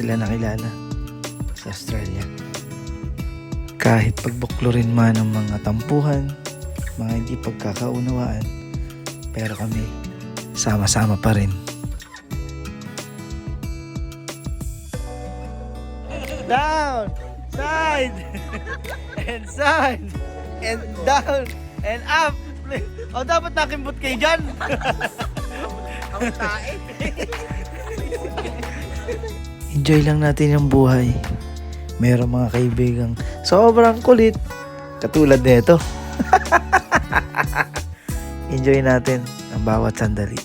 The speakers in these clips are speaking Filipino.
sila nakilala sa Australia. Kahit pagbuklurin man ng mga tampuhan, mga hindi pagkakaunawaan, pero kami sama-sama pa rin. Down, side, and side, and down, and up. O dapat nakimbot kayo dyan. Ang tae. Enjoy lang natin yung buhay. Merong mga kaibigang sobrang kulit. Katulad nito. Enjoy natin ang bawat sandali.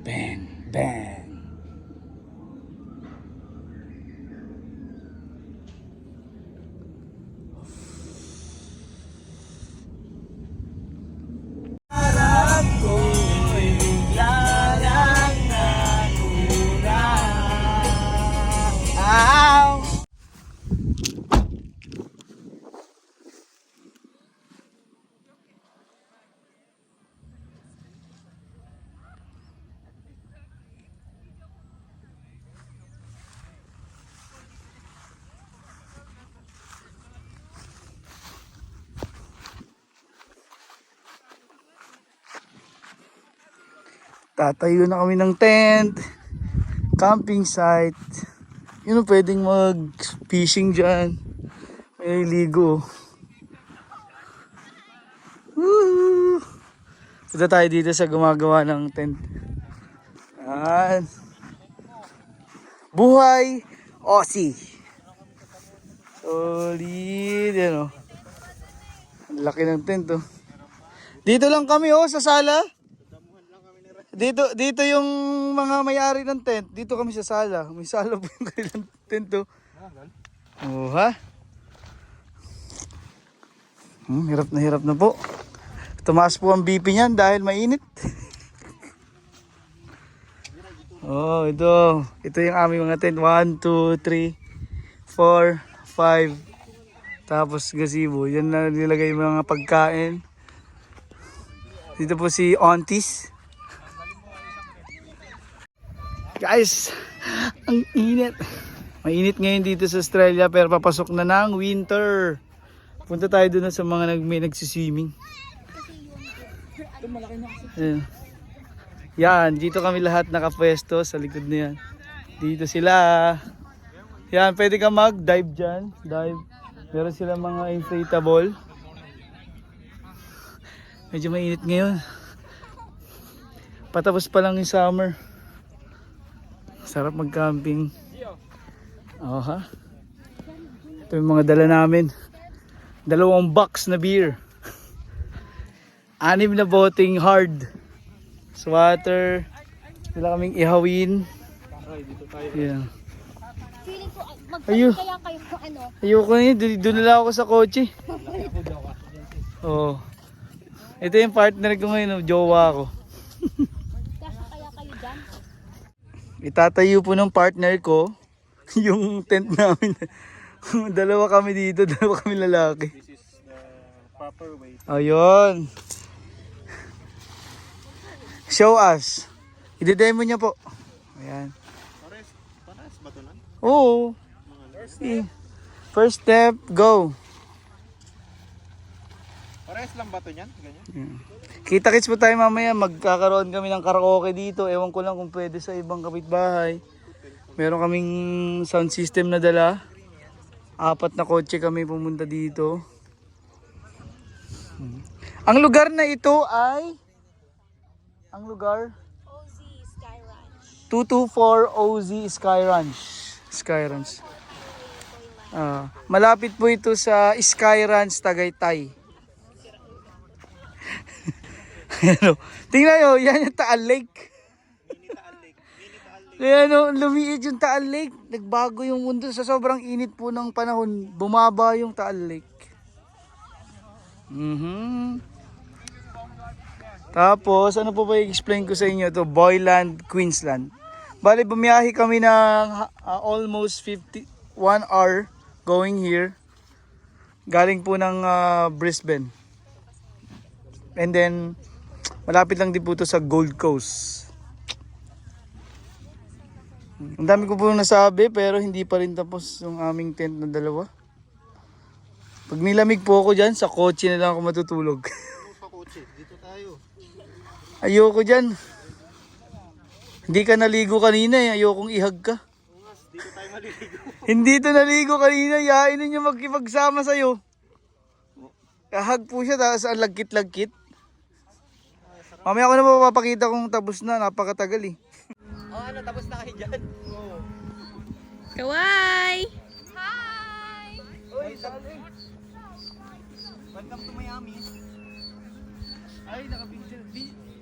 Bang, bang. Tatayo na kami ng tent, camping site. Yun, pwedeng mag-fishing dyan. May ligo. Woo! Punta tayo dito sa gumagawa ng tent. Yan. Buhay Aussie. Solid. Yan o. Ang laki ng tent o. Dito lang kami sa sala. Dito yung mga may-ari ng tent. Dito kami sa sala. May sala po yung kanilang tent to. Oh, ha? Hirap na po. Tumaas po ang BP niyan dahil mainit. Oh, ito. Ito yung aming mga tent. 1, 2, 3, 4, 5. Tapos gazebo. Yan na nilagay yung mga pagkain. Dito po si Aunties. Guys, ang init. Mainit ngayon dito sa Australia pero papasok na ng winter. Punta tayo doon sa mga may nagsiswimming. Ayan. Yan, dito kami lahat nakapwesto sa likod na yan. Dito sila. Yan, pwede ka mag-dive dyan. Dive. Meron sila mga inflatable. Medyo mainit ngayon. Patapos pa lang yung summer. Sarap mag-camping. Oh, ha? Ito yung mga dala namin. 2 box na beer. 6 na boting hard. Swatter. Sila kaming ihawin. Yeah. Feeling ko magpalit kaya kayo kung ano. Ayoko na yun. Doon na lang ako sa kotse. Oh. Ito yung partner ko ngayon. Jowa ko. Kasya kaya kayo dyan? Itatayo po ng partner ko yung tent namin. 2 kami dito, 2 kami lalaki. This is the proper way. Ayun. Show us. I-demo niya po. Ayan. Pares ba ito lang? Oo. First step, go. Pares lang ba ito yan? Ganyan? Kita-kits po tayo mamaya. Magkakaroon kami ng karaoke dito. Ewan ko lang kung pwede sa ibang kapitbahay. Meron kaming sound system na dala. 4 na kotse kami pumunta dito. Ang lugar na ito ay... Ang lugar? OZ Sky Ranch. 224 OZ Sky Ranch. Sky Ranch. Malapit po ito sa Sky Ranch, Tagaytay. Tingnan nyo, yan yung Taal Lake. Kaya lumiit yung Taal Lake. Nagbago yung mundo sa sobrang init po ng panahon. Bumaba yung Taal Lake. Tapos, ano po ba i-explain ko sa inyo? Ito, Boyland, Queensland. Bali, bumiyahe kami ng almost 1 hour going here. Galing po ng Brisbane. And then, malapit lang din po to sa Gold Coast. Ang dami ko po nasabi pero hindi pa rin tapos yung aming tent na dalawa. Pag nilamig po ako dyan, sa kotse na lang ako matutulog. Sa kotse, dito tayo. Ayoko dyan. Hindi ka naligo kanina eh. Ayokong ihag ka. Ungas, dito tayo maliligo. Hindi to naligo kanina. Yain ninyo magkipagsama sa'yo. Kahag po siya tapos ang lagkit-lagkit. Mamaya ko na mapapakita kung tapos na. Napakatagal eh. Oh, ano, tapos na kayo dyan? Oo. Kawai! Hi! Uy, welcome to Miami. Ay, naka-picture.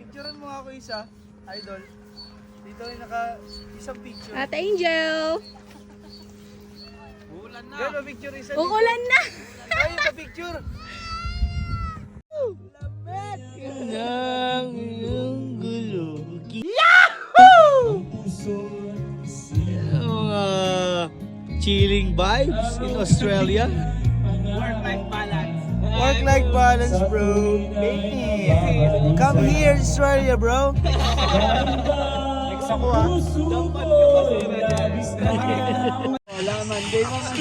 Picturean mo ako isa, idol. Dito ay isang picture. Ate Angel! Ulan na. Gano picture isa? Uulan na! Ay, naka-picture. Lamig! Nang iyong gulo. Yahoo! Mga chilling vibes in Australia. Work-life balance. Work-life balance, bro. Baby, come here, Australia, bro. Next ako ha. Dampan ka kasi Wala man, day mo man.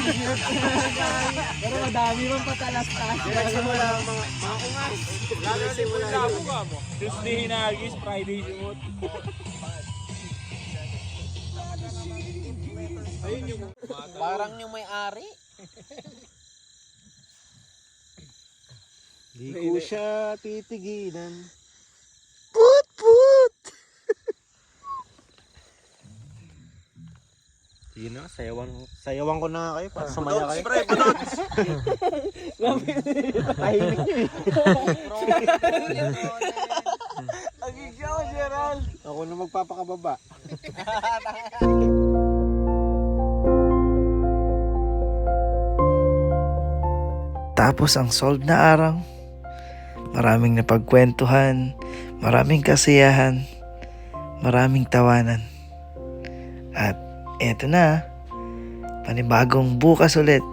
Pero madami man patalas-talas. Nagsimula ang mga ungas. Lalo simula yung Tuesday hinagis, Friday simot. parang yung may-ari. Di ko siya titigilan. Put, put! Sige na, sayawan ko na kayo para sumaya kayo. Tahimik nyo eh. Agigya ko, Gerald. Ako na magpapakababa. Tapos ang solve na araw, maraming napagkwentuhan, maraming kasiyahan, maraming tawanan. At eto na, panibagong bukas ulit.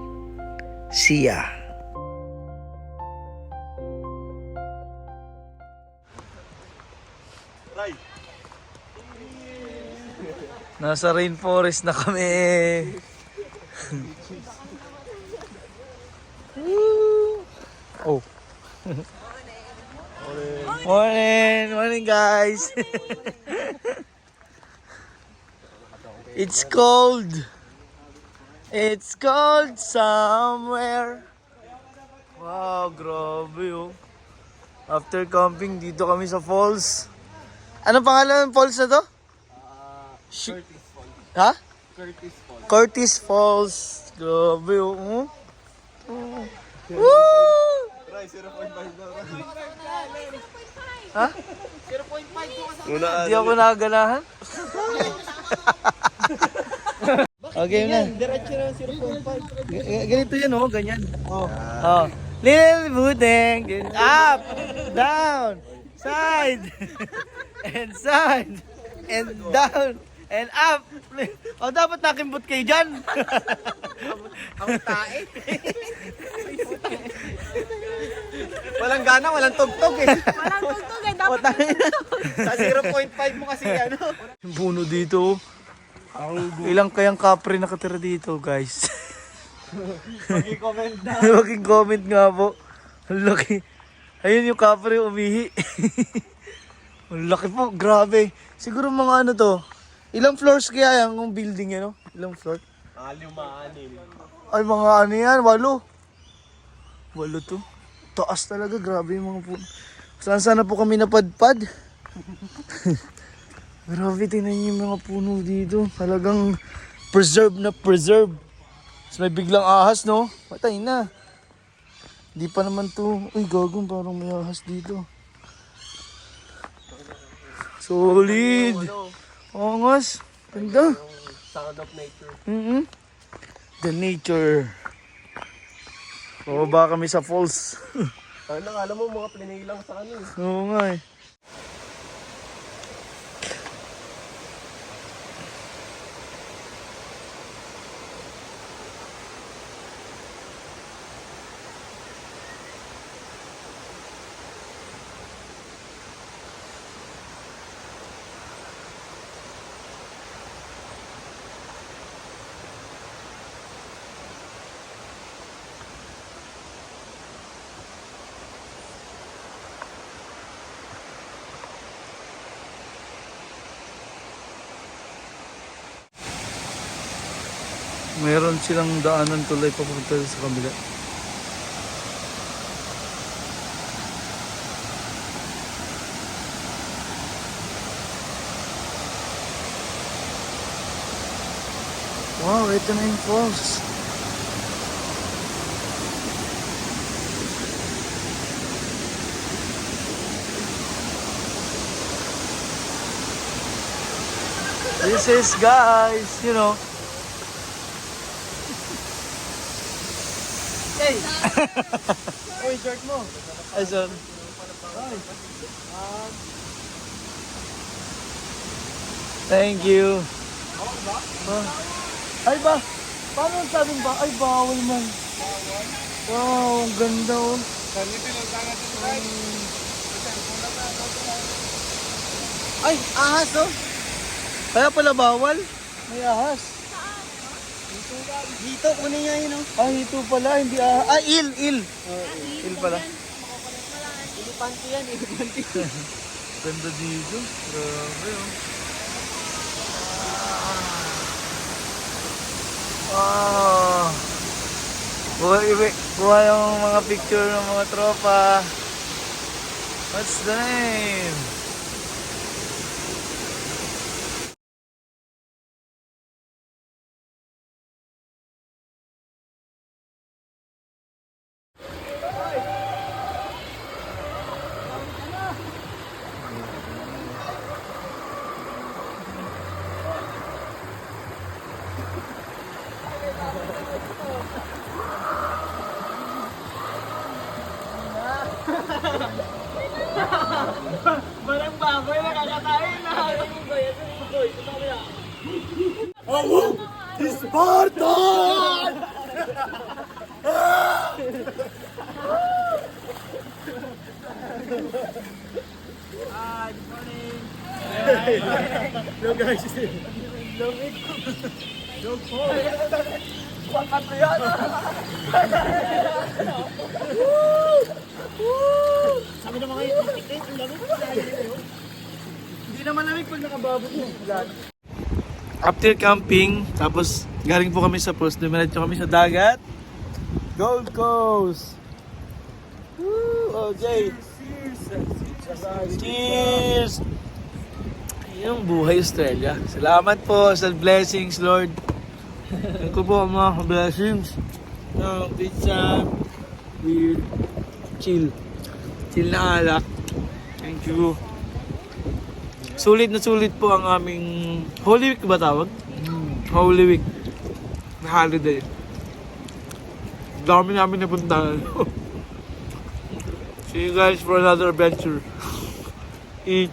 See ya! Nasa rainforest na kami. Oh. Morning guys. It's cold. It's cold somewhere. Wow, grabe oh. After camping, dito kami sa falls. Ano pangalan ng falls na to? Curtis Falls. Ha? Curtis Falls. Curtis Falls. Grabe oh. Woo! Try, 0.5 daw. Ha? 0.5 ko kasi. Hindi ako nakaganahan. Okay na. Diretso na 0.5. Ganito yan oh, ganyan. Oh. Oh. Little budeng. Up, down, side, and side, and down, and up. O dapat nakimbot kayo dyan. Ang tae. Walang gana, walang tugtog eh. Walang tugtog eh, dapat Sa 0.5 mo kasi ano. Yung puno dito. Ilang kayang kapre nakatira dito, guys. Pag-comment na. Mag-comment nga po. Ang laki. Ayun yung kapre umihi. Ang laki po, grabe. Siguro mga ano to. Ilang floors kaya yung building yan, no? Ilang floor? Anim. Ay, mga ano yan, 8. 8 to. Taas talaga, grabe yung mga puno. Saan-sana po kami napadpad. Grabe, tingnan niyo yung mga puno dito. Talagang preserve na preserve. Tapos may biglang ahas, no? Patay na. Di pa naman to. Uy, gagong, parang may ahas dito. Solid. Angas. Ganda. Sound of nature. The nature. Bababa kami sa falls. Alam mo, mga pinilang sa ano eh. Oo nga eh. Meron silang daanan tulay papunta sa kabila. Wow, ito na yung falls. This is, guys, you know. Hey! Uy, shirt mo. Ay, sorry. Thank you. Ay ba? Paano ang sabing ba? Ay, bawal man. Wow, ang ganda oh. Ay, ahas oh. Kaya pala bawal? May ahas. Dito, kunin niya yun oh. Ay, ito pala, hindi ahas. Ah, il. Il pala. Ilipanti yan, ilipanti. Ganda dito. Grabe oh. Wow. Kuha yung mga picture ng mga tropa. What's the name? Walang baboy, makakakain na. Hello guys. Sabi naman kayo, ang lamig. Hindi naman lamig pag nakababot mo. After camping, tapos galing po kami sa post, dumiretso kami sa dagat. Gold Coast! Woo! Okay! Cheers! Yung buhay Australia. Salamat po sa blessings, Lord. Thank you po ang mga blessings. No, pizza with chill. Chill na alak. Thank you. Sulit na sulit po ang aming Holy Week ba tawag? Holy Week. Na holiday. Dami namin napuntahan. See you guys for another adventure. Eat.